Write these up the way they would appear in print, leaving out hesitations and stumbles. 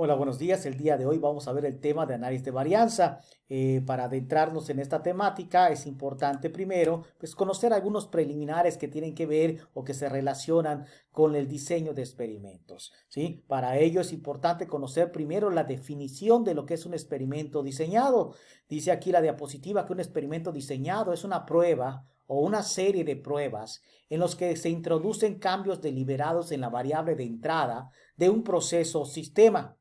Hola, buenos días. El día de hoy vamos a ver el tema de análisis de varianza. Para adentrarnos en esta temática es importante primero pues, conocer algunos preliminares que tienen que ver o que se relacionan con el diseño de experimentos, ¿sí? Para ello es importante conocer primero la definición de lo que es un experimento diseñado. Dice aquí la diapositiva que un experimento diseñado es una prueba o una serie de pruebas en los que se introducen cambios deliberados en la variable de entrada de un proceso o sistema,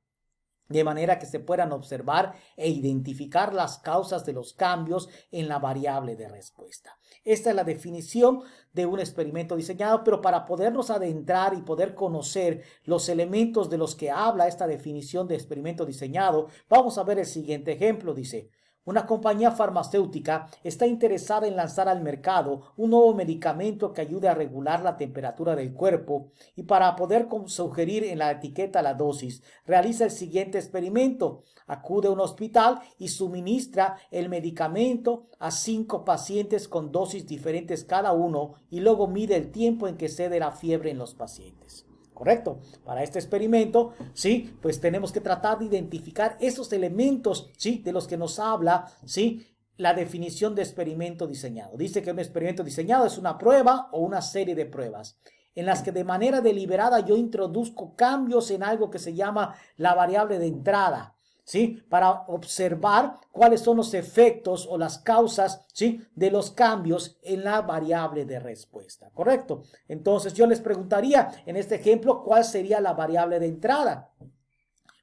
de manera que se puedan observar e identificar las causas de los cambios en la variable de respuesta. Esta es la definición de un experimento diseñado, pero para podernos adentrar y poder conocer los elementos de los que habla esta definición de experimento diseñado, vamos a ver el siguiente ejemplo. Dice: una compañía farmacéutica está interesada en lanzar al mercado un nuevo medicamento que ayude a regular la temperatura del cuerpo, y para poder sugerir en la etiqueta la dosis, realiza el siguiente experimento. Acude a un hospital y suministra el medicamento a 5 pacientes con dosis diferentes cada uno, y luego mide el tiempo en que cede la fiebre en los pacientes. Correcto. Para este experimento, sí, pues tenemos que tratar de identificar esos elementos, sí, de los que nos habla, sí, la definición de experimento diseñado. Dice que un experimento diseñado es una prueba o una serie de pruebas en las que de manera deliberada yo introduzco cambios en algo que se llama la variable de entrada, ¿sí? Para observar cuáles son los efectos o las causas, ¿sí?, de los cambios en la variable de respuesta, ¿correcto? Entonces yo les preguntaría en este ejemplo, ¿cuál sería la variable de entrada?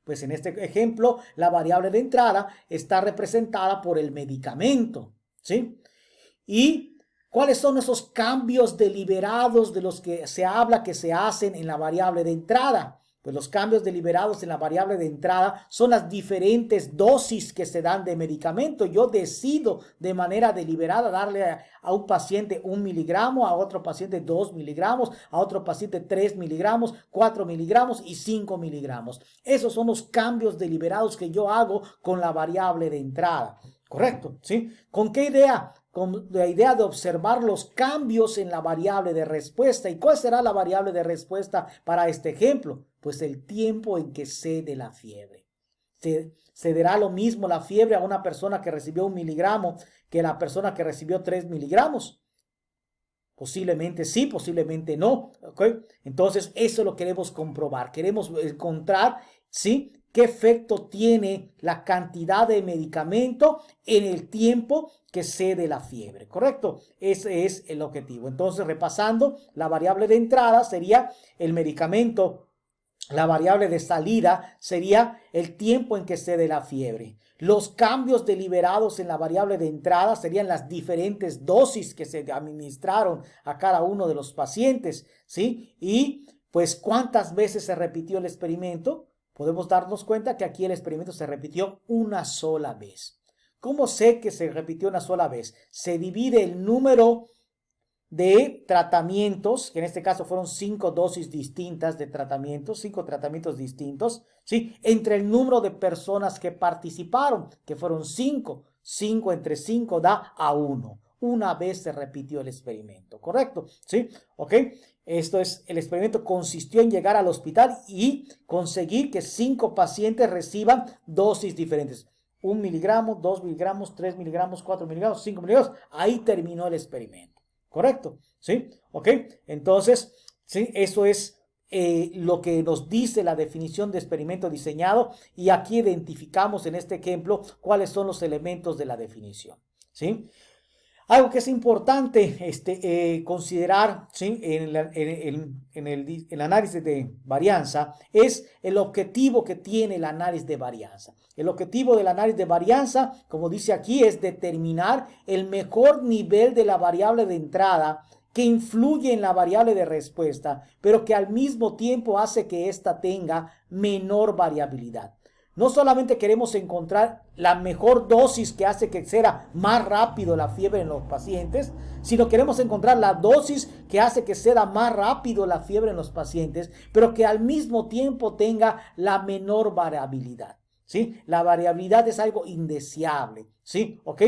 Pues en este ejemplo, la variable de entrada está representada por el medicamento, ¿sí? Y ¿cuáles son esos cambios deliberados de los que se habla que se hacen en la variable de entrada? Pues los cambios deliberados en la variable de entrada son las diferentes dosis que se dan de medicamento. Yo decido de manera deliberada darle a un paciente 1 miligramo, a otro paciente 2 miligramos, a otro paciente 3 miligramos, 4 miligramos y 5 miligramos. Esos son los cambios deliberados que yo hago con la variable de entrada. Correcto, ¿sí? ¿Con qué idea? Con la idea de observar los cambios en la variable de respuesta. ¿Y cuál será la variable de respuesta para este ejemplo? Pues el tiempo en que cede la fiebre. ¿Cederá lo mismo la fiebre a una persona que recibió 1 miligramo que la persona que recibió 3 miligramos? Posiblemente sí, posiblemente no. ¿Okay? Entonces, eso lo queremos comprobar. Queremos encontrar, ¿sí?, qué efecto tiene la cantidad de medicamento en el tiempo que cede la fiebre, ¿correcto? Ese es el objetivo. Entonces, repasando, la variable de entrada sería el medicamento. La variable de salida sería el tiempo en que cede la fiebre. Los cambios deliberados en la variable de entrada serían las diferentes dosis que se administraron a cada uno de los pacientes, ¿sí? Y pues cuántas veces se repitió el experimento. Podemos darnos cuenta que aquí el experimento se repitió una sola vez. ¿Cómo sé que se repitió una sola vez? Se divide el número de tratamientos, que en este caso fueron 5 dosis distintas de tratamientos, 5 tratamientos distintos, ¿sí?, entre el número de personas que participaron, que fueron 5. 5 entre 5 da a 1. Una vez se repitió el experimento, ¿correcto? ¿Sí? ¿Ok? Esto es, el experimento consistió en llegar al hospital y conseguir que 5 pacientes reciban dosis diferentes. 1 miligramo, 2 miligramos, 3 miligramos, 4 miligramos, 5 miligramos. Ahí terminó el experimento. ¿Correcto? ¿Sí? ¿Ok? Entonces, ¿sí?, eso es lo que nos dice la definición de experimento diseñado, y aquí identificamos en este ejemplo cuáles son los elementos de la definición. ¿Sí? Algo que es importante considerar, ¿sí?, en el análisis de varianza es el objetivo que tiene el análisis de varianza. El objetivo del análisis de varianza, como dice aquí, es determinar el mejor nivel de la variable de entrada que influye en la variable de respuesta, pero que al mismo tiempo hace que ésta tenga menor variabilidad. No solamente queremos encontrar la mejor dosis que hace que sea más rápido la fiebre en los pacientes, sino queremos encontrar la dosis que hace que sea más rápido la fiebre en los pacientes, pero que al mismo tiempo tenga la menor variabilidad, ¿sí? La variabilidad es algo indeseable, ¿sí? ¿Ok?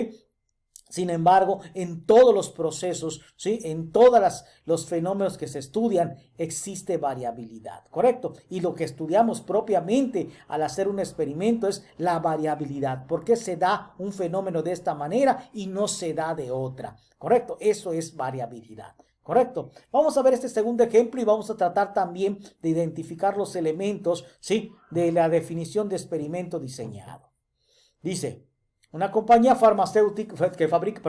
Sin embargo, en todos los procesos, ¿sí? En todos los fenómenos que se estudian, existe variabilidad, ¿correcto? Y lo que estudiamos propiamente al hacer un experimento es la variabilidad. ¿Por qué se da un fenómeno de esta manera y no se da de otra? ¿Correcto? Eso es variabilidad. ¿Correcto? Vamos a ver este segundo ejemplo y vamos a tratar también de identificar los elementos, ¿sí? De la definición de experimento diseñado. Dice, una compañía farmacéutica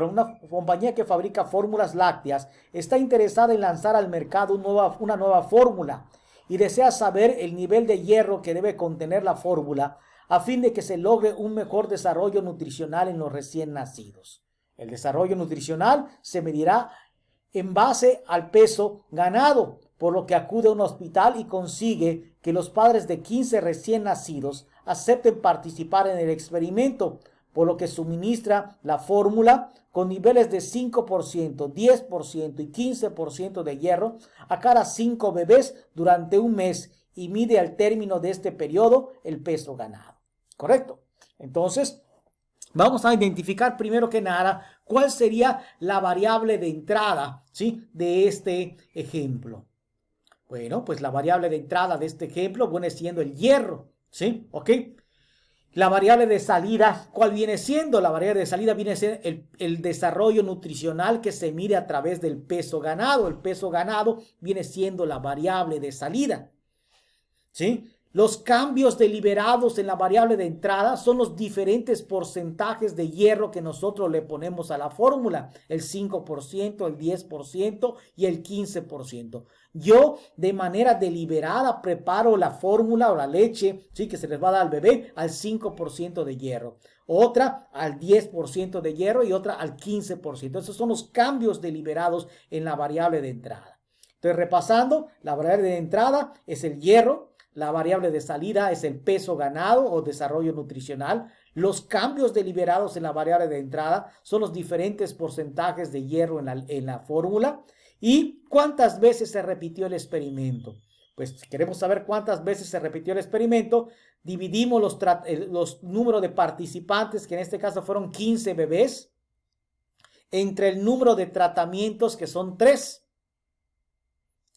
una compañía que fabrica fórmulas lácteas está interesada en lanzar al mercado una nueva fórmula y desea saber el nivel de hierro que debe contener la fórmula a fin de que se logre un mejor desarrollo nutricional en los recién nacidos. El desarrollo nutricional se medirá en base al peso ganado, por lo que acude a un hospital y consigue que los padres de 15 recién nacidos acepten participar en el experimento, por lo que suministra la fórmula con niveles de 5%, 10% y 15% de hierro a cada 5 bebés durante un mes y mide al término de este periodo el peso ganado. ¿Correcto? Entonces, vamos a identificar primero que nada cuál sería la variable de entrada, ¿sí? De este ejemplo. Bueno, pues la variable de entrada de este ejemplo viene siendo el hierro, ¿sí? ¿Ok? La variable de salida, ¿cuál viene siendo? La variable de salida viene a ser el desarrollo nutricional que se mide a través del peso ganado. El peso ganado viene siendo la variable de salida, ¿sí? Los cambios deliberados en la variable de entrada son los diferentes porcentajes de hierro que nosotros le ponemos a la fórmula, el 5%, el 10% y el 15%. Yo de manera deliberada preparo la fórmula o la leche, ¿sí? Que se les va a dar al bebé al 5% de hierro, otra al 10% de hierro y otra al 15%. Esos son los cambios deliberados en la variable de entrada. Entonces, repasando, la variable de entrada es el hierro. La variable de salida es el peso ganado o desarrollo nutricional. Los cambios deliberados en la variable de entrada son los diferentes porcentajes de hierro en la fórmula. ¿Y cuántas veces se repitió el experimento? Pues si queremos saber cuántas veces se repitió el experimento, dividimos los números de participantes, que en este caso fueron 15 bebés, entre el número de tratamientos, que son 3.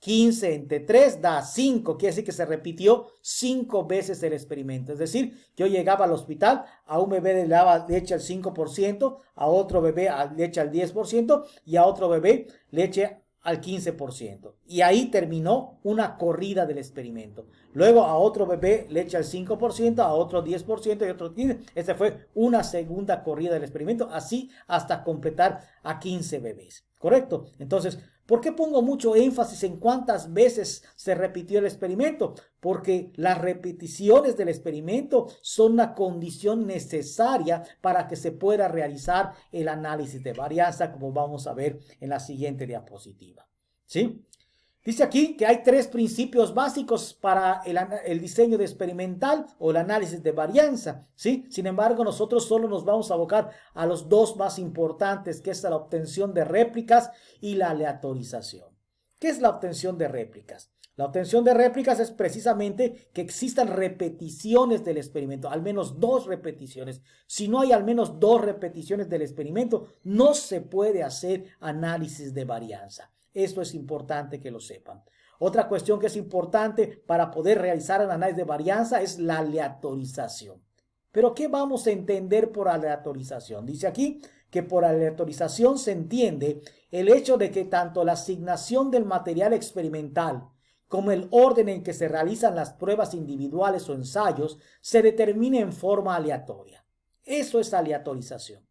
15 entre 3 da 5, quiere decir que se repitió 5 veces el experimento. Es decir, yo llegaba al hospital, a un bebé le daba leche al 5%, a otro bebé leche al 10% y a otro bebé leche al 15%. Y ahí terminó una corrida del experimento. Luego a otro bebé leche al 5%, a otro 10% y otro 15%. Esta fue una segunda corrida del experimento, así hasta completar a 15 bebés. ¿Correcto? Entonces, ¿por qué pongo mucho énfasis en cuántas veces se repitió el experimento? Porque las repeticiones del experimento son una condición necesaria para que se pueda realizar el análisis de varianza, como vamos a ver en la siguiente diapositiva. ¿Sí? Dice aquí que hay 3 principios básicos para el diseño de experimental o el análisis de varianza, ¿sí? Sin embargo, nosotros solo nos vamos a abocar a los 2 más importantes, que es la obtención de réplicas y la aleatorización. ¿Qué es la obtención de réplicas? La obtención de réplicas es precisamente que existan repeticiones del experimento, al menos 2 repeticiones. Si no hay al menos 2 repeticiones del experimento, no se puede hacer análisis de varianza. Esto es importante que lo sepan. Otra cuestión que es importante para poder realizar el análisis de varianza es la aleatorización. Pero ¿qué vamos a entender por aleatorización? Dice aquí que por aleatorización se entiende el hecho de que tanto la asignación del material experimental como el orden en que se realizan las pruebas individuales o ensayos se determine en forma aleatoria. Eso es aleatorización.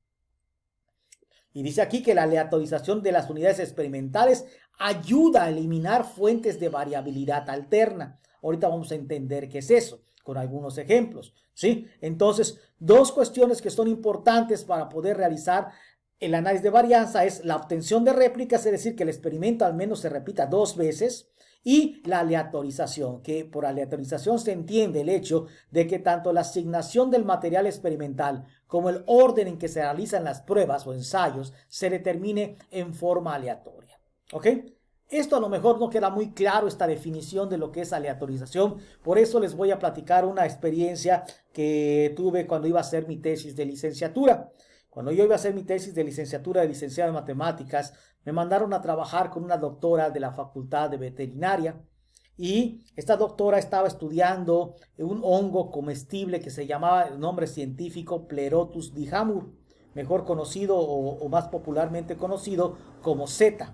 Y dice aquí que la aleatorización de las unidades experimentales ayuda a eliminar fuentes de variabilidad alterna. Ahorita vamos a entender qué es eso con algunos ejemplos, ¿sí? Entonces, 2 cuestiones que son importantes para poder realizar el análisis de varianza es la obtención de réplicas, es decir, que el experimento al menos se repita 2 veces, y la aleatorización, que por aleatorización se entiende el hecho de que tanto la asignación del material experimental como el orden en que se realizan las pruebas o ensayos se determine en forma aleatoria. ¿Ok? Esto a lo mejor no queda muy claro, esta definición de lo que es aleatorización, por eso les voy a platicar una experiencia que tuve cuando iba a hacer mi tesis de licenciatura. Cuando yo iba a hacer mi tesis de licenciatura de licenciado en matemáticas, me mandaron a trabajar con una doctora de la Facultad de Veterinaria y esta doctora estaba estudiando un hongo comestible que se llamaba, el nombre científico, Pleurotus dijamur, mejor conocido o más popularmente conocido como seta,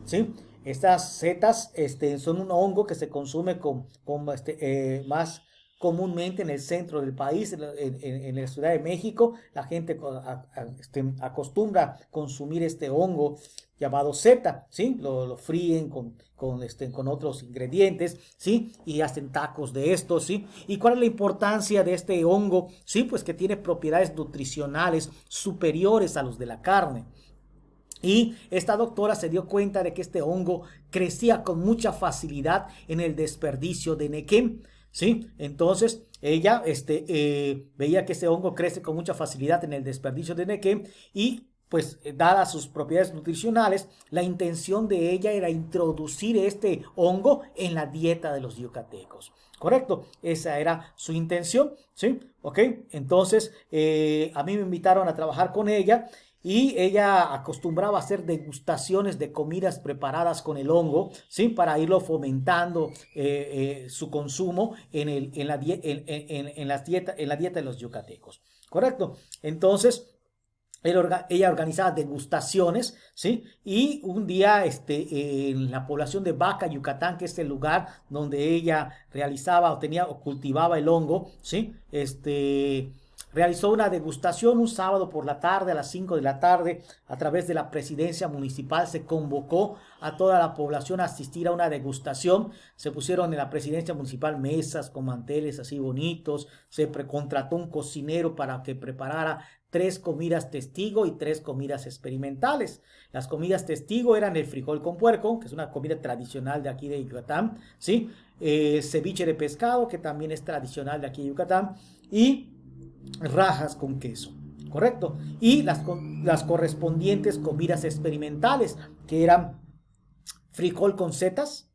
¿sí? Estas setas son un hongo que se consume más comúnmente en el centro del país, en la Ciudad de México. La gente acostumbra consumir este hongo llamado seta, ¿sí? Lo fríen con otros ingredientes, ¿sí? Y hacen tacos de esto, ¿sí? ¿Y cuál es la importancia de este hongo? Sí, pues que tiene propiedades nutricionales superiores a los de la carne. Y esta doctora se dio cuenta de que este hongo crecía con mucha facilidad en el desperdicio de Nequén, ¿sí? Entonces ella veía que este hongo crece con mucha facilidad en el desperdicio de Nequén y pues dadas sus propiedades nutricionales, la intención de ella era introducir este hongo en la dieta de los yucatecos. Correcto, esa era su intención, ¿sí? Ok, entonces a mí me invitaron a trabajar con ella y ella acostumbraba a hacer degustaciones de comidas preparadas con el hongo, ¿sí? Para irlo fomentando su consumo en la dieta de los yucatecos. Correcto, entonces ella organizaba degustaciones, ¿sí? Y un día en la población de Baca, Yucatán, que es el lugar donde ella realizaba o cultivaba el hongo, ¿sí? Realizó una degustación un sábado por la tarde, a las 5 de la tarde, a través de la presidencia municipal. Se convocó a toda la población a asistir a una degustación. Se pusieron en la presidencia municipal mesas con manteles así bonitos. Se contrató un cocinero para que preparara 3 comidas testigo y 3 comidas experimentales. Las comidas testigo eran el frijol con puerco, que es una comida tradicional de aquí de Yucatán, ¿sí? Ceviche de pescado, que también es tradicional de aquí de Yucatán, y rajas con queso, ¿correcto? Y las correspondientes comidas experimentales, que eran frijol con setas,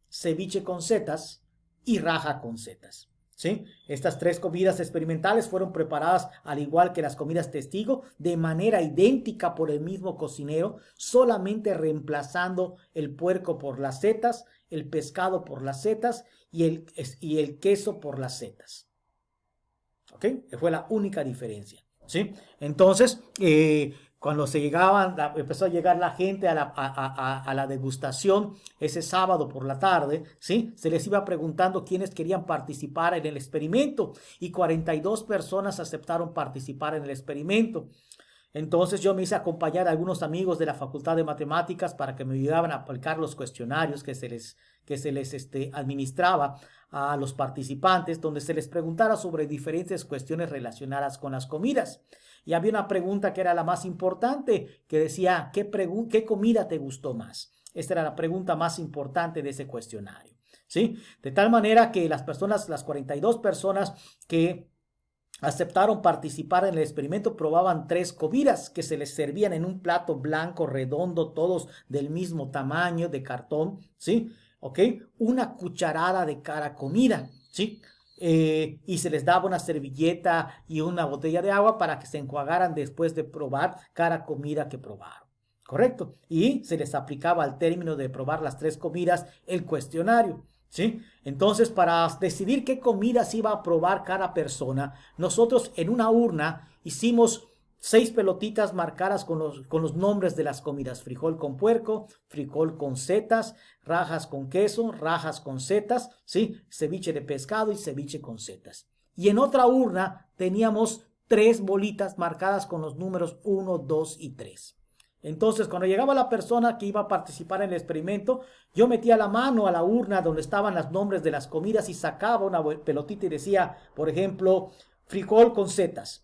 ceviche con setas y raja con setas. ¿Sí? Estas 3 comidas experimentales fueron preparadas al igual que las comidas testigo, de manera idéntica por el mismo cocinero, solamente reemplazando el puerco por las setas, el pescado por las setas y el queso por las setas. ¿Ok? Fue la única diferencia. ¿Sí? Entonces, cuando empezó a llegar la gente a la degustación ese sábado por la tarde, ¿sí? Se les iba preguntando quiénes querían participar en el experimento y 42 personas aceptaron participar en el experimento. Entonces yo me hice acompañar a algunos amigos de la Facultad de Matemáticas para que me ayudaban a aplicar los cuestionarios que se les administraba a los participantes, donde se les preguntara sobre diferentes cuestiones relacionadas con las comidas. Y había una pregunta que era la más importante, que decía, ¿qué comida te gustó más? Esta era la pregunta más importante de ese cuestionario, ¿sí? De tal manera que las 42 personas que aceptaron participar en el experimento probaban 3 comidas que se les servían en un plato blanco, redondo, todos del mismo tamaño, de cartón, ¿sí? ¿Ok? Una cucharada de cada comida, ¿sí? Y se les daba una servilleta y una botella de agua para que se enjuagaran después de probar cada comida que probaron. ¿Correcto? Y se les aplicaba al término de probar las 3 comidas el cuestionario. ¿Sí? Entonces, para decidir qué comidas iba a probar cada persona, nosotros en una urna hicimos 6 pelotitas marcadas con los nombres de las comidas: frijol con puerco, frijol con setas, rajas con queso, rajas con setas, ¿sí? Ceviche de pescado y ceviche con setas. Y en otra urna teníamos 3 bolitas marcadas con los números 1, 2 y 3. Entonces, cuando llegaba la persona que iba a participar en el experimento, yo metía la mano a la urna donde estaban los nombres de las comidas y sacaba una pelotita y decía, por ejemplo, frijol con setas.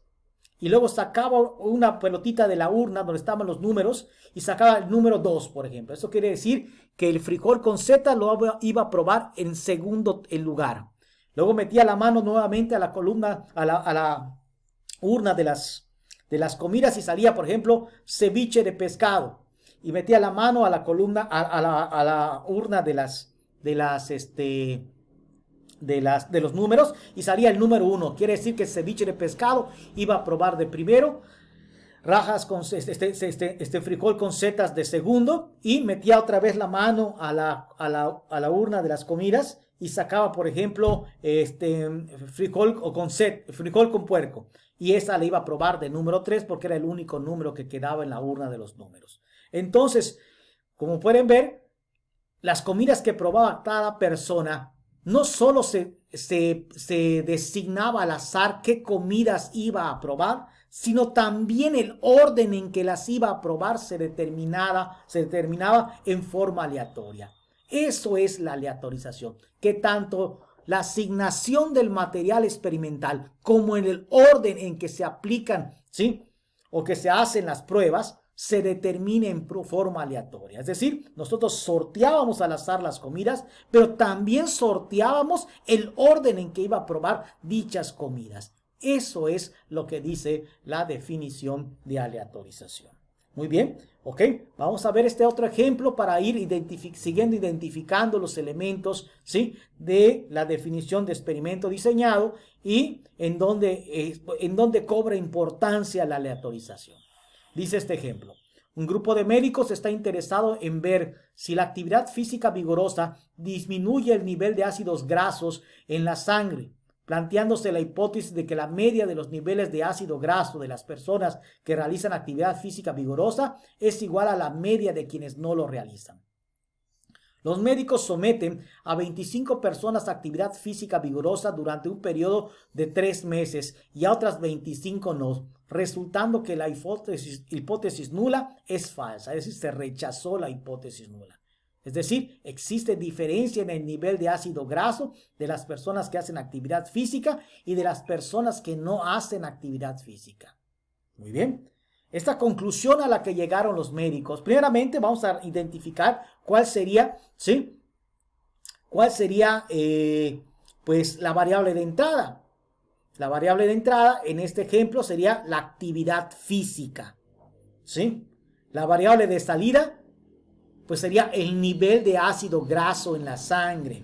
Y luego sacaba una pelotita de la urna donde estaban los números y sacaba el número 2, por ejemplo. Eso quiere decir que el frijol con setas lo iba a probar en segundo lugar. Luego metía la mano nuevamente a la columna, a la urna de las comidas y salía, por ejemplo, ceviche de pescado. Y metía la mano a la columna, a la urna de los números y salía el número 1. Quiere decir que el ceviche de pescado iba a probar de primero. rajas con frijol con setas de segundo y metía otra vez la mano a la urna de las comidas y sacaba, por ejemplo, frijol con puerco. Y esa le iba a probar de número 3 porque era el único número que quedaba en la urna de los números. Entonces, como pueden ver, las comidas que probaba cada persona no solo se designaba al azar qué comidas iba a probar, sino también el orden en que las iba a probar se determinaba en forma aleatoria. Eso es la aleatorización, que tanto la asignación del material experimental como en el orden en que se aplican, ¿sí?, o que se hacen las pruebas, se determina en forma aleatoria. Es decir, nosotros sorteábamos al azar las comidas, pero también sorteábamos el orden en que iba a probar dichas comidas. Eso es lo que dice la definición de aleatorización. Muy bien, ok, vamos a ver este otro ejemplo para ir siguiendo identificando los elementos, ¿sí?, de la definición de experimento diseñado y en donde cobra importancia la aleatorización. Dice este ejemplo: un grupo de médicos está interesado en ver si la actividad física vigorosa disminuye el nivel de ácidos grasos en la sangre, planteándose la hipótesis de que la media de los niveles de ácido graso de las personas que realizan actividad física vigorosa es igual a la media de quienes no lo realizan. Los médicos someten a 25 personas a actividad física vigorosa durante un periodo de 3 meses y a otras 25 no, resultando que la hipótesis nula es falsa, es decir, se rechazó la hipótesis nula. Es decir, existe diferencia en el nivel de ácido graso de las personas que hacen actividad física y de las personas que no hacen actividad física. Muy bien. Esta conclusión a la que llegaron los médicos, primeramente vamos a identificar cuál sería, ¿sí?, pues la variable de entrada. La variable de entrada en este ejemplo sería la actividad física, ¿sí? La variable de salida, pues sería el nivel de ácido graso en la sangre.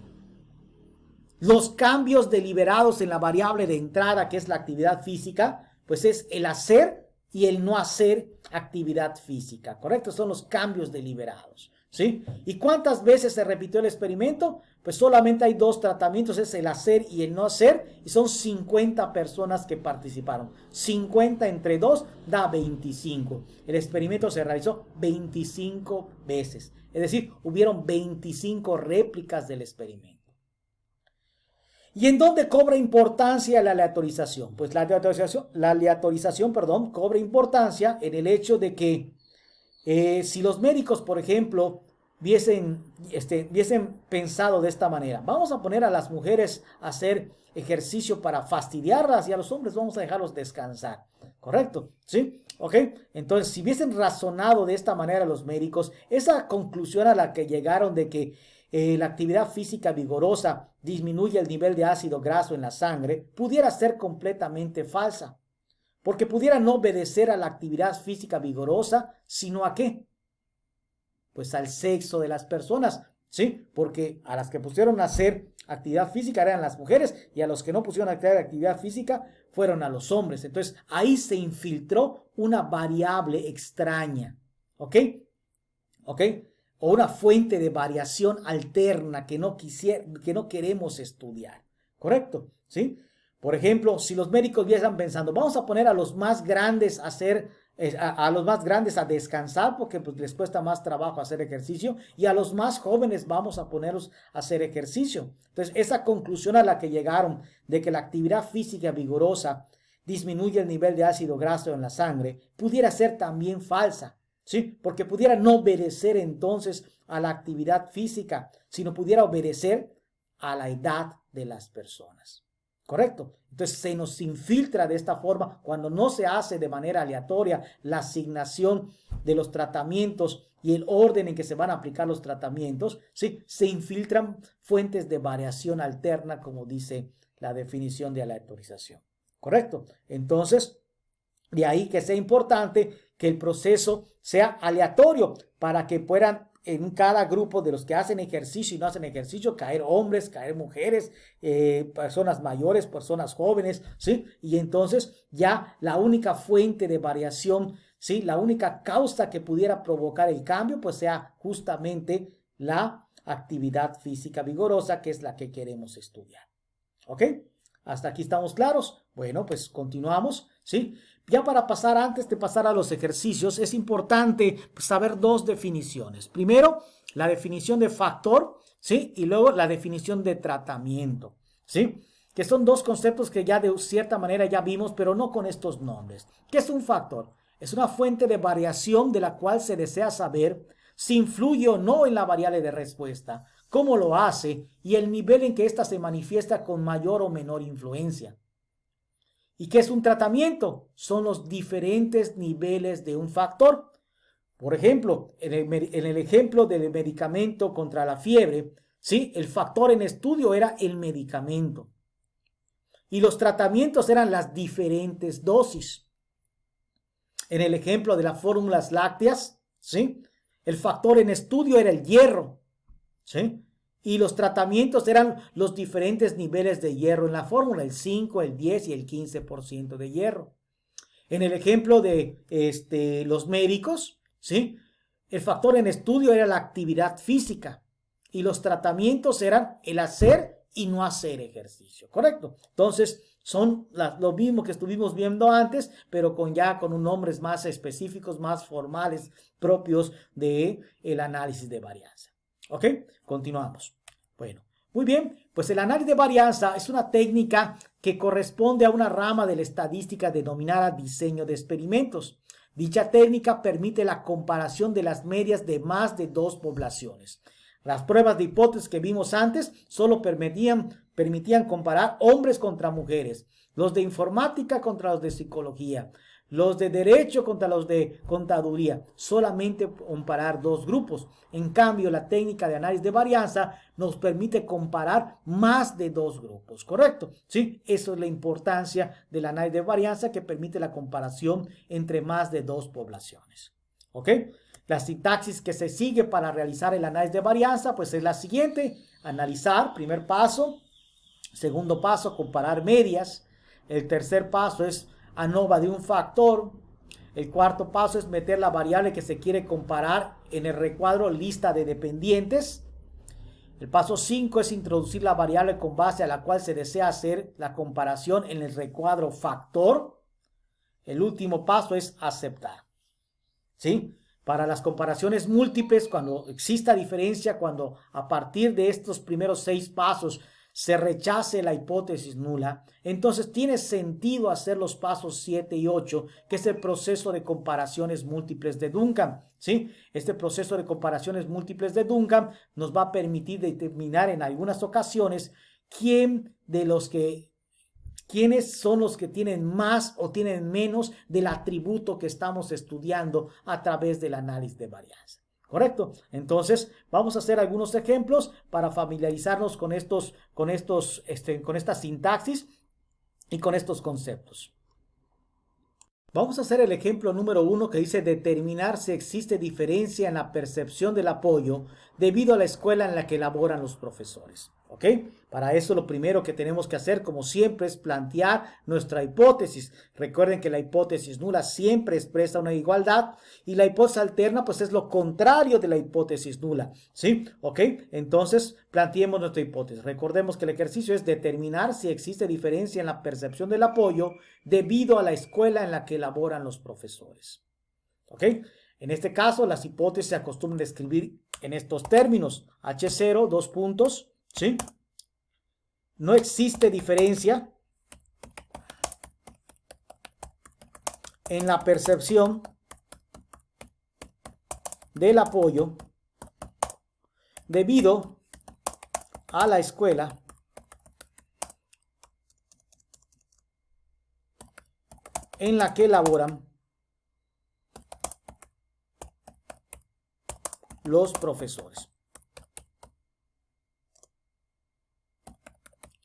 Los cambios deliberados en la variable de entrada, que es la actividad física, pues es el hacer y el no hacer actividad física, ¿correcto? Son los cambios deliberados, ¿sí? ¿Y cuántas veces se repitió el experimento? Pues solamente hay 2 tratamientos, es el hacer y el no hacer, y son 50 personas que participaron. 50 entre 2 da 25. El experimento se realizó 25 veces, es decir, hubieron 25 réplicas del experimento. ¿Y en dónde cobra importancia la aleatorización? Pues la aleatorización, cobra importancia en el hecho de que si los médicos, por ejemplo, hubiesen pensado de esta manera: vamos a poner a las mujeres a hacer ejercicio para fastidiarlas y a los hombres vamos a dejarlos descansar, ¿correcto? ¿Sí? ¿Ok? Entonces, si hubiesen razonado de esta manera los médicos, esa conclusión a la que llegaron de que la actividad física vigorosa disminuye el nivel de ácido graso en la sangre, pudiera ser completamente falsa, porque pudiera no obedecer a la actividad física vigorosa, sino ¿a qué? Pues al sexo de las personas, ¿sí? Porque a las que pusieron a hacer actividad física eran las mujeres y a los que no pusieron a hacer actividad física fueron a los hombres. Entonces ahí se infiltró una variable extraña, ¿ok? ¿Ok? O una fuente de variación alterna que no queremos estudiar, ¿correcto? ¿Sí? Por ejemplo, si los médicos están pensando: vamos a poner a los más grandes a descansar porque pues, les cuesta más trabajo hacer ejercicio, y a los más jóvenes vamos a ponerlos a hacer ejercicio. Entonces, esa conclusión a la que llegaron de que la actividad física vigorosa disminuye el nivel de ácido graso en la sangre pudiera ser también falsa. ¿Sí? Porque pudiera no obedecer entonces a la actividad física, sino pudiera obedecer a la edad de las personas. ¿Correcto? Entonces se nos infiltra de esta forma cuando no se hace de manera aleatoria la asignación de los tratamientos y el orden en que se van a aplicar los tratamientos, ¿sí? Se infiltran fuentes de variación alterna, como dice la definición de aleatorización. ¿Correcto? Entonces, de ahí que sea importante que el proceso sea aleatorio para que puedan en cada grupo de los que hacen ejercicio y no hacen ejercicio caer hombres, caer mujeres, personas mayores, personas jóvenes, ¿sí? Y entonces ya la única fuente de variación ¿sí? La única causa que pudiera provocar el cambio, pues sea justamente la actividad física vigorosa, que es la que queremos estudiar. ¿Ok? ¿Hasta aquí estamos claros? Bueno, pues continuamos, ¿sí? Ya para pasar, antes de pasar a los ejercicios, es importante saber dos definiciones. Primero, la definición de factor, ¿sí? Y luego la definición de tratamiento, ¿sí? Que son dos conceptos que ya de cierta manera ya vimos, pero no con estos nombres. ¿Qué es un factor? Es una fuente de variación de la cual se desea saber si influye o no en la variable de respuesta, cómo lo hace y el nivel en que ésta se manifiesta con mayor o menor influencia. ¿Y qué es un tratamiento? Son los diferentes niveles de un factor. Por ejemplo, en el ejemplo del medicamento contra la fiebre, ¿sí? El factor en estudio era el medicamento. Y los tratamientos eran las diferentes dosis. En el ejemplo de las fórmulas lácteas, ¿sí? El factor en estudio era el hierro, ¿sí? Y los tratamientos eran los diferentes niveles de hierro en la fórmula, el 5, el 10 y el 15% de hierro. En el ejemplo de los médicos, ¿sí? El factor en estudio era la actividad física y los tratamientos eran el hacer y no hacer ejercicio, ¿correcto? Entonces, son lo mismo que estuvimos viendo antes, pero con nombres más específicos, más formales, propios del análisis de varianza. ¿Ok? Continuamos. Bueno, muy bien, pues el análisis de varianza es una técnica que corresponde a una rama de la estadística denominada diseño de experimentos. Dicha técnica permite la comparación de las medias de más de dos poblaciones. Las pruebas de hipótesis que vimos antes solo permitían comparar hombres contra mujeres, los de informática contra los de psicología, los de derecho contra los de contaduría, solamente comparar dos grupos. En cambio, la técnica de análisis de varianza nos permite comparar más de dos grupos, ¿correcto? Sí, eso es la importancia del análisis de varianza, que permite la comparación entre más de dos poblaciones. ¿Ok? La sintaxis que se sigue para realizar el análisis de varianza, pues es la siguiente: analizar, primer paso; segundo paso, comparar medias; el tercer paso es ANOVA de un factor; el cuarto paso es meter la variable que se quiere comparar en el recuadro lista de dependientes; el paso 5 es introducir la variable con base a la cual se desea hacer la comparación en el recuadro factor; el último paso es aceptar. ¿Sí? Para las comparaciones múltiples, cuando exista diferencia, cuando a partir de estos primeros 6 pasos se rechace la hipótesis nula, entonces tiene sentido hacer los pasos 7 y 8, que es el proceso de comparaciones múltiples de Duncan, ¿sí? Este proceso de comparaciones múltiples de Duncan nos va a permitir determinar en algunas ocasiones quiénes son los que tienen más o tienen menos del atributo que estamos estudiando a través del análisis de varianza. ¿Correcto? Entonces, vamos a hacer algunos ejemplos para familiarizarnos con esta sintaxis y con estos conceptos. Vamos a hacer el ejemplo número 1, que dice determinar si existe diferencia en la percepción del apoyo debido a la escuela en la que laboran los profesores. ¿Ok? Para eso lo primero que tenemos que hacer, como siempre, es plantear nuestra hipótesis. Recuerden que la hipótesis nula siempre expresa una igualdad y la hipótesis alterna pues es lo contrario de la hipótesis nula. ¿Sí? ¿Ok? Entonces planteemos nuestra hipótesis. Recordemos que el ejercicio es determinar si existe diferencia en la percepción del apoyo debido a la escuela en la que laboran los profesores. ¿Ok? En este caso, las hipótesis se acostumbran a escribir en estos términos: H0, 2 puntos, ¿sí? No existe diferencia en la percepción del apoyo debido a la escuela en la que laboran los profesores.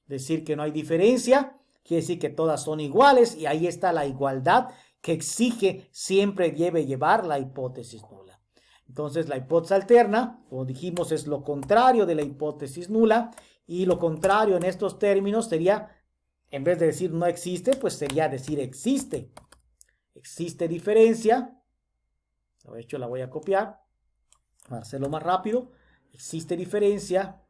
Decir que no hay diferencia quiere decir que todas son iguales, y ahí está la igualdad que exige siempre llevar la hipótesis nula. Entonces la hipótesis alterna, como dijimos, es lo contrario de la hipótesis nula, y lo contrario en estos términos sería, en vez de decir no existe, pues sería decir existe. Existe diferencia De hecho, la voy a copiar para hacerlo más rápido. Existe diferencia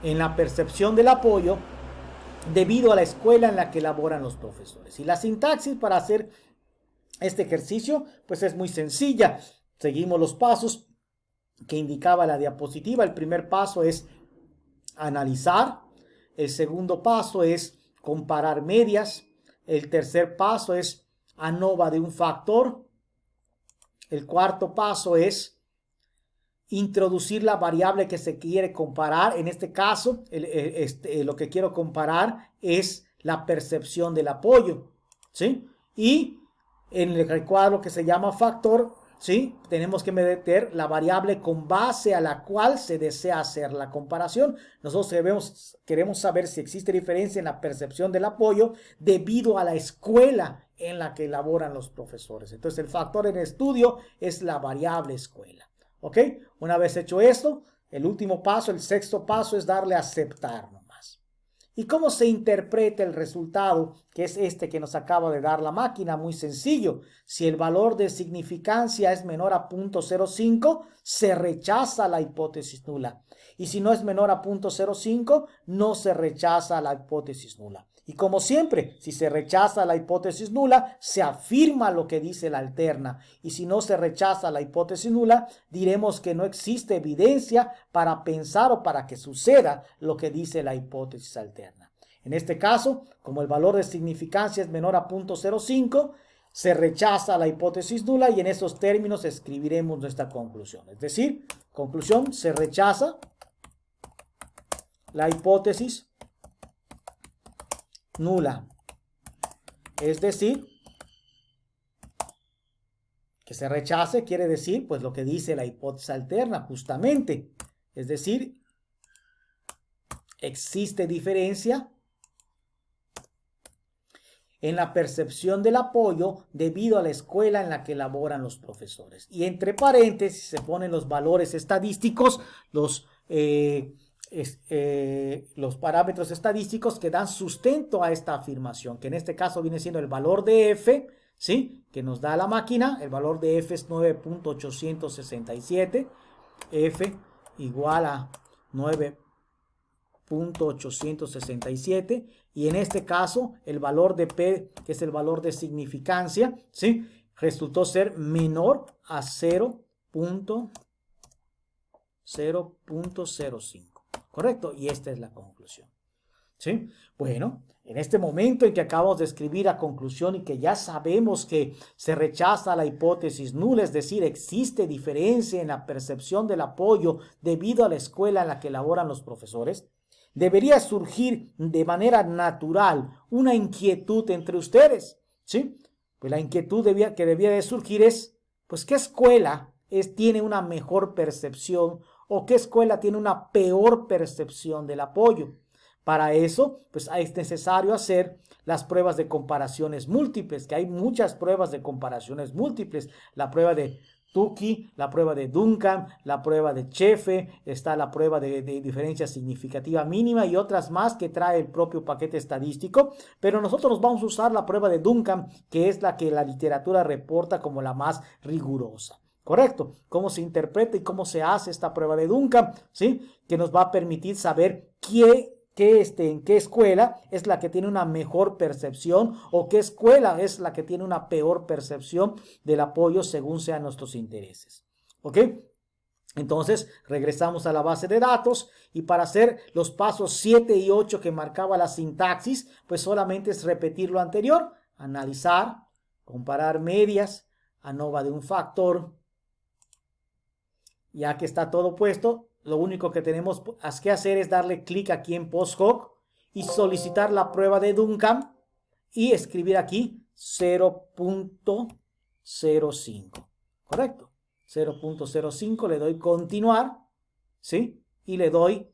en la percepción del apoyo debido a la escuela en la que laboran los profesores. Y la sintaxis para hacer este ejercicio pues es muy sencilla. Seguimos los pasos que indicaba la diapositiva. El primer paso es analizar. El segundo paso es comparar medias. El tercer paso es ANOVA de un factor. El cuarto paso es introducir la variable que se quiere comparar. En este caso, lo que quiero comparar es la percepción del apoyo, ¿sí? Y en el recuadro que se llama factor, ¿sí? Tenemos que meter la variable con base a la cual se desea hacer la comparación. Nosotros queremos saber si existe diferencia en la percepción del apoyo debido a la escuela en la que elaboran los profesores. Entonces, el factor en estudio es la variable escuela. ¿Ok? Una vez hecho esto, el último paso, el sexto paso es darle a aceptar nomás. ¿Y cómo se interpreta el resultado? Que es este que nos acaba de dar la máquina. Muy sencillo. Si el valor de significancia es menor a 0.05, se rechaza la hipótesis nula. Y si no es menor a 0.05, no se rechaza la hipótesis nula. Y como siempre, si se rechaza la hipótesis nula, se afirma lo que dice la alterna. Y si no se rechaza la hipótesis nula, diremos que no existe evidencia para pensar o para que suceda lo que dice la hipótesis alterna. En este caso, como el valor de significancia es menor a 0.05, se rechaza la hipótesis nula y en esos términos escribiremos nuestra conclusión. Es decir, conclusión, se rechaza la hipótesis nula. Es decir, que se rechace quiere decir pues lo que dice la hipótesis alterna justamente. Es decir, existe diferencia en la percepción del apoyo debido a la escuela en la que laboran los profesores. Y entre paréntesis se ponen los valores estadísticos, los parámetros estadísticos que dan sustento a esta afirmación, que en este caso viene siendo el valor de F, ¿sí? Que nos da la máquina. El valor de F es 9.867. F igual a 9.867. Y en este caso, el valor de P, que es el valor de significancia, ¿sí? Resultó ser menor a 0.05. ¿Correcto? Y esta es la conclusión. ¿Sí? Bueno, en este momento en que acabamos de escribir la conclusión y que ya sabemos que se rechaza la hipótesis nula, es decir, existe diferencia en la percepción del apoyo debido a la escuela en la que laboran los profesores, debería surgir de manera natural una inquietud entre ustedes. ¿Sí? Pues la inquietud que debía de surgir es, pues, ¿qué escuela tiene una mejor percepción o qué escuela tiene una peor percepción del apoyo? Para eso, pues es necesario hacer las pruebas de comparaciones múltiples, que hay muchas pruebas de comparaciones múltiples. La prueba de Tukey, la prueba de Duncan, la prueba de Chefe, está la prueba de diferencia significativa mínima y otras más que trae el propio paquete estadístico. Pero nosotros vamos a usar la prueba de Duncan, que es la que la literatura reporta como la más rigurosa. ¿Correcto? ¿Cómo se interpreta y cómo se hace esta prueba de Duncan? ¿Sí? Que nos va a permitir saber en qué escuela es la que tiene una mejor percepción o qué escuela es la que tiene una peor percepción del apoyo según sean nuestros intereses. ¿Ok? Entonces, regresamos a la base de datos y para hacer los pasos 7 y 8 que marcaba la sintaxis, pues solamente es repetir lo anterior, analizar, comparar medias, ANOVA de un factor. Ya que está todo puesto, lo único que tenemos que hacer es darle clic aquí en Post Hoc y solicitar la prueba de Duncan y escribir aquí 0.05. ¿Correcto? 0.05, le doy continuar, ¿sí? Y le doy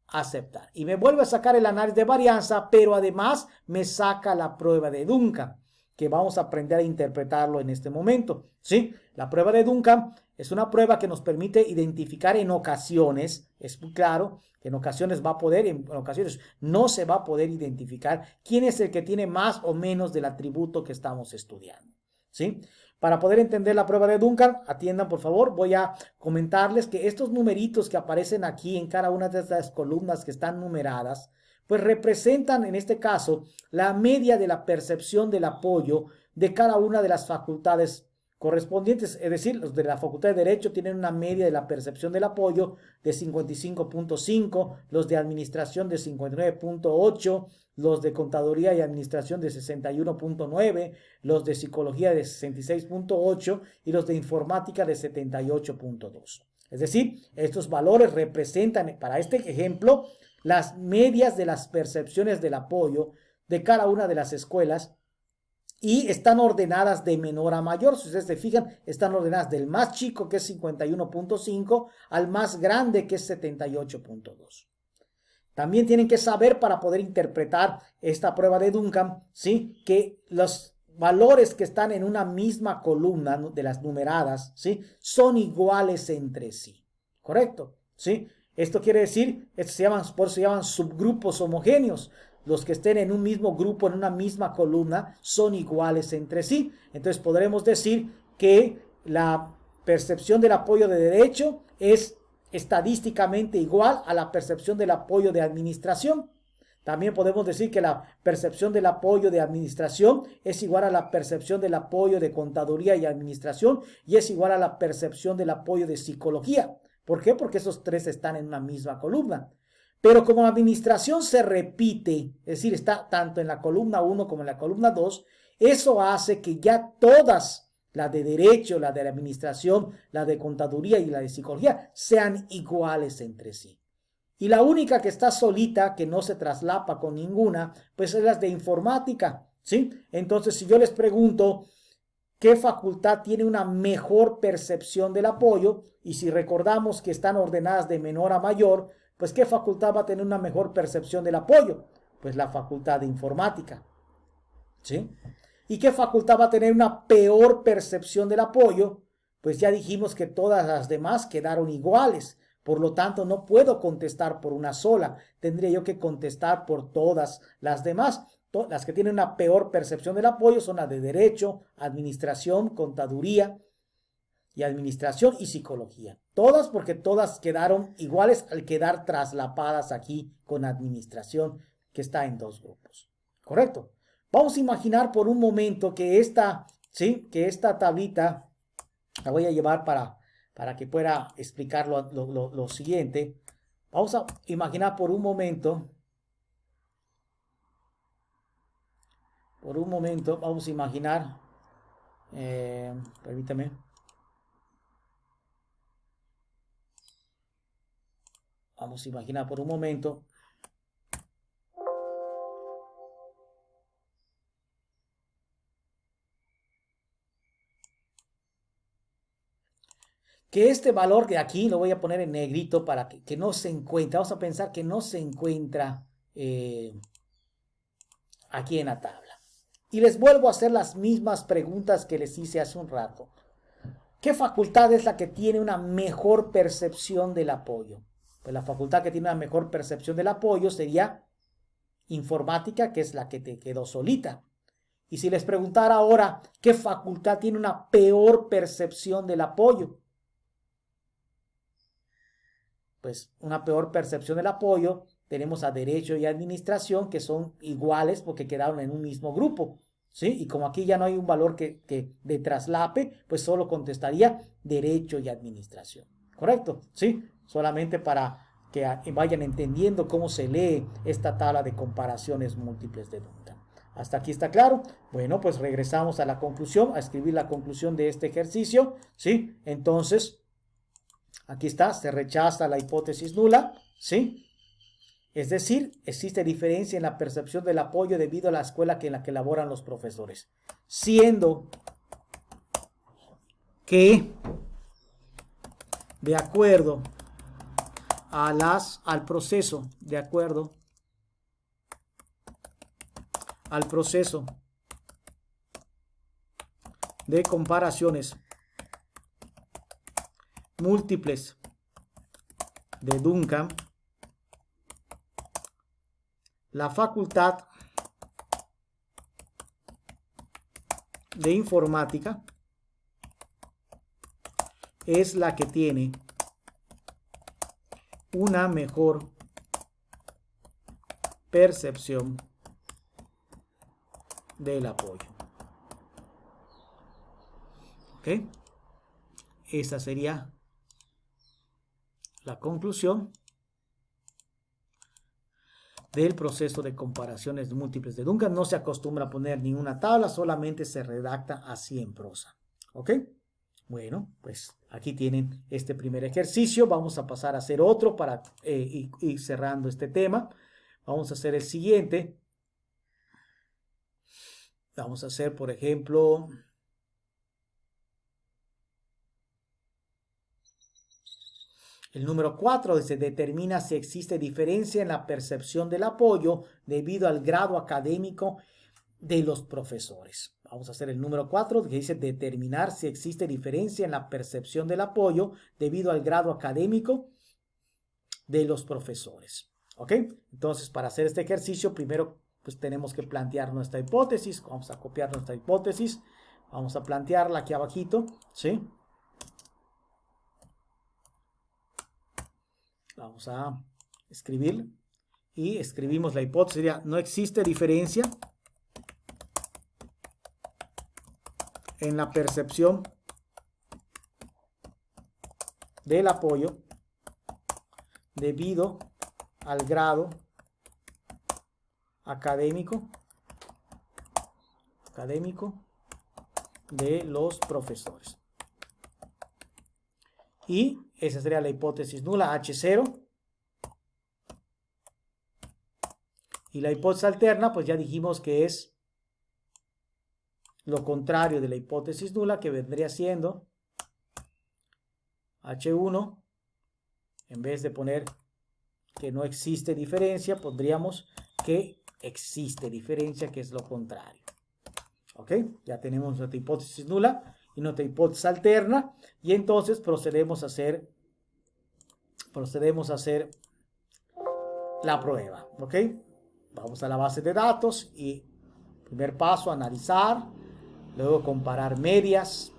aceptar. Y me vuelve a sacar el análisis de varianza, pero además me saca la prueba de Duncan, que vamos a aprender a interpretarlo en este momento, ¿sí? La prueba de Duncan es una prueba que nos permite identificar en ocasiones Es muy claro que en ocasiones va a poder, en ocasiones no se va a poder identificar quién es el que tiene más o menos del atributo que estamos estudiando, ¿sí? Para poder entender la prueba de Duncan, atiendan por favor, voy a comentarles que estos numeritos que aparecen aquí en cada una de estas columnas que están numeradas, pues representan en este caso la media de la percepción del apoyo de cada una de las facultades correspondientes, es decir, los de la Facultad de Derecho tienen una media de la percepción del apoyo de 55.5, los de Administración de 59.8, los de Contaduría y Administración de 61.9, los de Psicología de 66.8 y los de Informática de 78.2. Es decir, estos valores representan, para este ejemplo, las medias de las percepciones del apoyo de cada una de las escuelas y están ordenadas de menor a mayor. Si ustedes se fijan, están ordenadas del más chico, que es 51.5, al más grande, que es 78.2. También tienen que saber, para poder interpretar esta prueba de Duncan, ¿sí?, que los valores que están en una misma columna de las numeradas, ¿sí?, son iguales entre sí. ¿Correcto? ¿Sí? Esto quiere decir, por eso se llaman subgrupos homogéneos. Los que estén en un mismo grupo, en una misma columna, son iguales entre sí. Entonces podremos decir que la percepción del apoyo de derecho es estadísticamente igual a la percepción del apoyo de administración. También podemos decir que la percepción del apoyo de administración es igual a la percepción del apoyo de contaduría y administración y es igual a la percepción del apoyo de psicología. ¿Por qué? Porque esos tres están en una misma columna. Pero como la administración se repite, es decir, está tanto en la columna 1 como en la columna 2, eso hace que ya todas, la de derecho, la de la administración, la de contaduría y la de psicología, sean iguales entre sí. Y la única que está solita, que no se traslapa con ninguna, pues es la de informática, ¿sí? Entonces, si yo les pregunto qué facultad tiene una mejor percepción del apoyo, y si recordamos que están ordenadas de menor a mayor, pues ¿qué facultad va a tener una mejor percepción del apoyo? Pues la facultad de informática, ¿sí? ¿Y qué facultad va a tener una peor percepción del apoyo? Pues ya dijimos que todas las demás quedaron iguales. Por lo tanto, no puedo contestar por una sola. Tendría yo que contestar por todas las demás. Las que tienen una peor percepción del apoyo son las de Derecho, Administración, Contaduría y Administración y Psicología. Todas, porque todas quedaron iguales al quedar traslapadas aquí con Administración, que está en dos grupos. ¿Correcto? Vamos a imaginar por un momento que esta tablita la voy a llevar para que pueda explicar lo siguiente. Vamos a imaginar por un momento, vamos a imaginar, permítame. Vamos a imaginar por un momento que este valor de aquí lo voy a poner en negrito para que no se encuentre. Vamos a pensar que no se encuentra aquí en la tabla. Y les vuelvo a hacer las mismas preguntas que les hice hace un rato. ¿Qué facultad es la que tiene una mejor percepción del apoyo? Pues la facultad que tiene una mejor percepción del apoyo sería informática, que es la que te quedó solita. Y si les preguntara ahora, ¿qué facultad tiene una peor percepción del apoyo? Pues una peor percepción del apoyo, tenemos a Derecho y Administración, que son iguales porque quedaron en un mismo grupo, ¿sí? Y como aquí ya no hay un valor que de traslape, pues solo contestaría Derecho y Administración, ¿correcto? ¿Sí? Solamente para que vayan entendiendo cómo se lee esta tabla de comparaciones múltiples de Duncan. ¿Hasta aquí está claro? Bueno, pues regresamos a la conclusión, a escribir la conclusión de este ejercicio, ¿sí? Entonces, aquí está, se rechaza la hipótesis nula, ¿sí? Es decir, existe diferencia en la percepción del apoyo debido a la escuela en la que laboran los profesores. Siendo que, de acuerdo al proceso de comparaciones múltiples de Duncan, la Facultad de Informática es la que tiene una mejor percepción del apoyo. ¿Ok? Esa sería la conclusión del proceso de comparaciones múltiples de Duncan. No se acostumbra a poner ninguna tabla, solamente se redacta así en prosa. ¿Ok? Bueno, pues aquí tienen este primer ejercicio. Vamos a pasar a hacer otro para ir cerrando este tema. Vamos a hacer el siguiente. Vamos a hacer, por ejemplo, el número 4 dice, determina si existe diferencia en la percepción del apoyo debido al grado académico de los profesores. Vamos a hacer el número 4 que dice, determinar si existe diferencia en la percepción del apoyo debido al grado académico de los profesores. ¿Ok? Entonces, para hacer este ejercicio, primero pues tenemos que plantear nuestra hipótesis. Vamos a copiar nuestra hipótesis. Vamos a plantearla aquí abajito, ¿sí? Vamos a escribir y escribimos la hipótesis. Sería, no existe diferencia en la percepción del apoyo debido al grado académico de los profesores. Y esa sería la hipótesis nula, H0. Y la hipótesis alterna, pues ya dijimos que es lo contrario de la hipótesis nula, que vendría siendo H1. En vez de poner que no existe diferencia, pondríamos que existe diferencia, que es lo contrario. ¿Ok? Ya tenemos nuestra hipótesis nula y nuestra hipótesis alterna. Y entonces procedemos a hacer la prueba. ¿Ok? Vamos a la base de datos y primer paso, analizar. Luego comparar medias.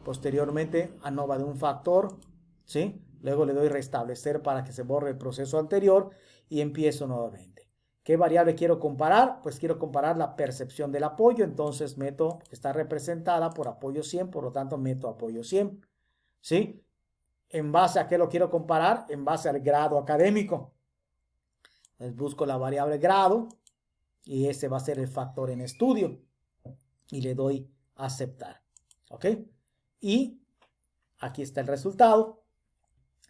Posteriormente, ANOVA de un factor. ¿Sí? Luego le doy restablecer para que se borre el proceso anterior y empiezo nuevamente. ¿Qué variable quiero comparar? Pues quiero comparar la percepción del apoyo. Entonces meto, está representada por apoyo 100, por lo tanto meto apoyo 100. ¿Sí? ¿En base a qué lo quiero comparar? En base al grado académico. Entonces busco la variable grado y ese va a ser el factor en estudio. Y le doy aceptar. ¿Ok? Y aquí está el resultado.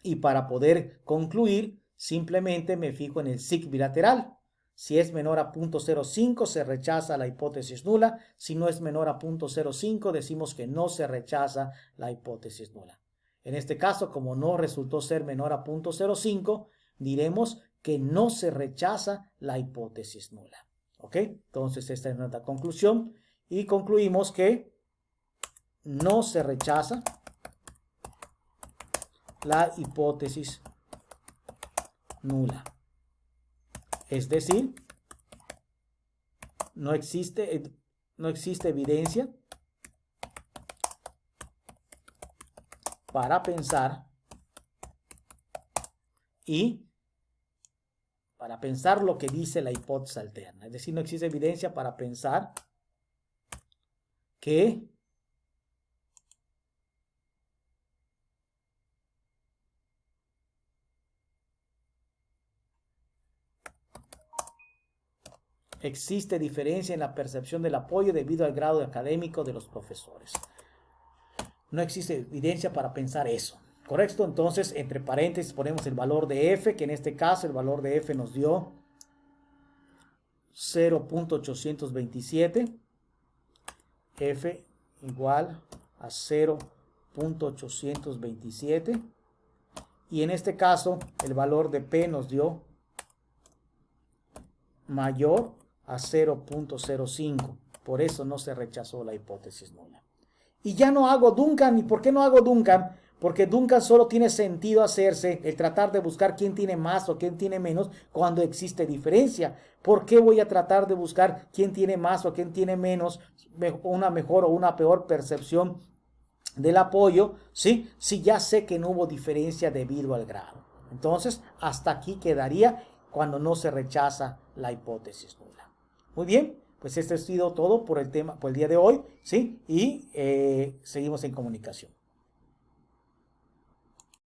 Y para poder concluir, simplemente me fijo en el SIG bilateral. Si es menor a 0.05, se rechaza la hipótesis nula. Si no es menor a 0.05, decimos que no se rechaza la hipótesis nula. En este caso, como no resultó ser menor a 0.05, diremos que no se rechaza la hipótesis nula. ¿Ok? Entonces, esta es nuestra conclusión. Y concluimos que no se rechaza la hipótesis nula. Es decir, no existe evidencia para pensar lo que dice la hipótesis alterna. Es decir, no existe evidencia para pensar que existe diferencia en la percepción del apoyo debido al grado académico de los profesores. No existe evidencia para pensar eso. ¿Correcto? Entonces, entre paréntesis ponemos el valor de F, que en este caso el valor de F nos dio 0.827. F igual a 0.827. Y en este caso, el valor de P nos dio mayor a 0.05. Por eso no se rechazó la hipótesis nula. Y ya no hago Duncan. ¿Y por qué no hago Duncan? Porque nunca solo tiene sentido hacerse el tratar de buscar quién tiene más o quién tiene menos cuando existe diferencia. ¿Por qué voy a tratar de buscar quién tiene más o quién tiene menos, una mejor o una peor percepción del apoyo, ¿sí? Si ya sé que no hubo diferencia debido al grado? Entonces, hasta aquí quedaría cuando no se rechaza la hipótesis nula. Muy bien, pues este ha sido todo por el tema, por el día de hoy, ¿sí? Y seguimos en comunicación.